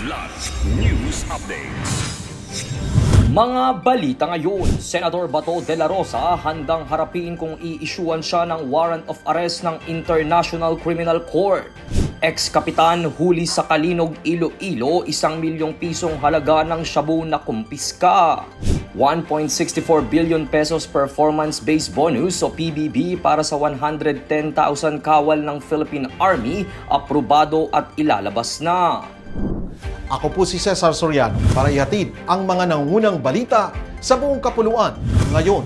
Kidlat News Updates. Mga balita ngayon, Senador Bato de la Rosa handang harapin kung i-issuean siya ng warrant of arrest ng International Criminal Court. Ex-kapitan huli sa Kalinog, Iloilo, 1 milyong pisong halaga ng shabu na kumpiska. 1.64 billion pesos performance-based bonus o PBB para sa 110,000 kawal ng Philippine Army, aprobado at ilalabas na. Ako po si Cesar Soriano para ihatid ang mga nangungunang balita sa buong kapuluan ngayon.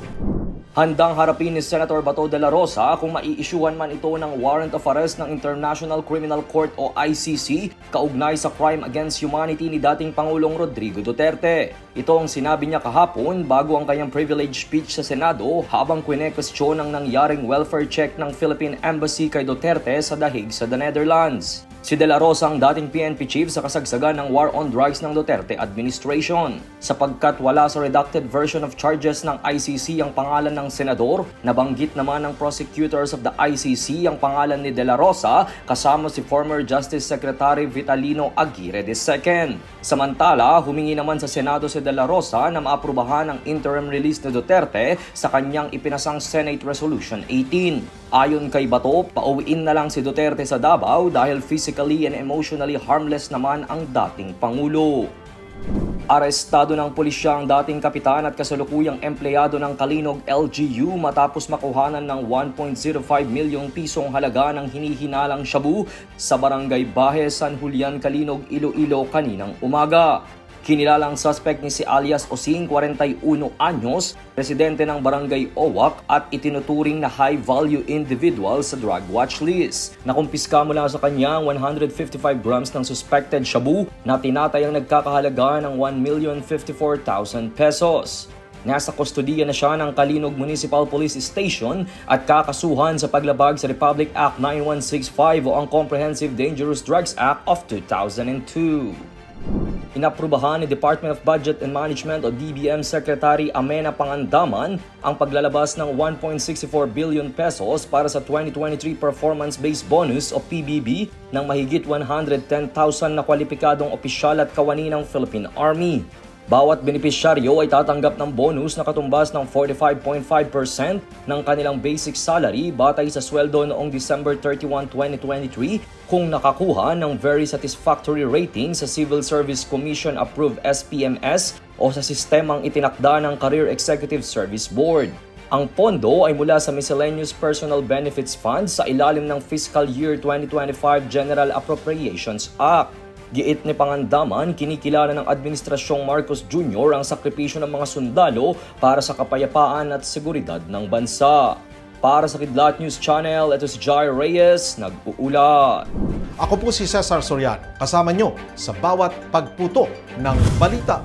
Handang harapin ni Senator Bato de la Rosa kung mai-issuean man ito ng warrant of arrest ng International Criminal Court o ICC kaugnay sa crime against humanity ni dating Pangulong Rodrigo Duterte. Ito ang sinabi niya kahapon bago ang kanyang privilege speech sa Senado habang kwestiyon ang nangyaring welfare check ng Philippine Embassy kay Duterte sa The Hague sa The Netherlands. Si De La Rosa ang dating PNP chief sa kasagsagan ng war on drugs ng Duterte administration. Sapagkat wala sa redacted version of charges ng ICC ang pangalan ng senador, nabanggit naman ng prosecutors of the ICC ang pangalan ni De La Rosa kasama si former Justice Secretary Vitalino Aguirre II. Samantala, humingi naman sa Senado si De La Rosa na maaprubahan ang interim release ni Duterte sa kanyang ipinasang Senate Resolution 18. Ayon kay Bato, pauwiin na lang si Duterte sa Davao dahil physically and emotionally harmless naman ang dating Pangulo. Arestado ng pulisya ang dating kapitan at kasalukuyang empleyado ng Kalinog LGU matapos makuhanan ng 1.05 milyong pisong halaga ng hinihinalang shabu sa Barangay Bahe, San Julian, Kalinog, Iloilo kaninang umaga. Kinilalang suspect ni si alias Osing, 41 anyos, residente ng Barangay Owak at itinuturing na high-value individual sa drug watch list. Nakumpiska mula sa kanya ang 155 grams ng suspected shabu na tinatayang nagkakahalaga ng 1,054,000 pesos. Nasa kustodiya na siya ng Kalinog Municipal Police Station at kakasuhan sa paglabag sa Republic Act 9165 o ang Comprehensive Dangerous Drugs Act of 2002. Inaprubahan ni Department of Budget and Management o DBM Secretary Amena Pangandaman ang paglalabas ng 1.64 billion pesos para sa 2023 Performance-Based Bonus o PBB ng mahigit 110,000 na kwalipikadong opisyal at kawani ng Philippine Army. Bawat benepisyaryo ay tatanggap ng bonus na katumbas ng 45.5% ng kanilang basic salary batay sa sweldo noong December 31, 2023 kung nakakuha ng very satisfactory rating sa Civil Service Commission approved SPMS o sa sistemang itinakda ng Career Executive Service Board. Ang pondo ay mula sa Miscellaneous Personal Benefits Fund sa ilalim ng Fiscal Year 2025 General Appropriations Act. Giit ni Pangandaman, kinikilala ng Administrasyong Marcos Jr. ang sakripisyo ng mga sundalo para sa kapayapaan at seguridad ng bansa. Para sa Kidlat News Channel, ito si Jai Reyes, nag-uulat. Ako po si Cesar Soriano, kasama nyo sa bawat pagputo ng balita.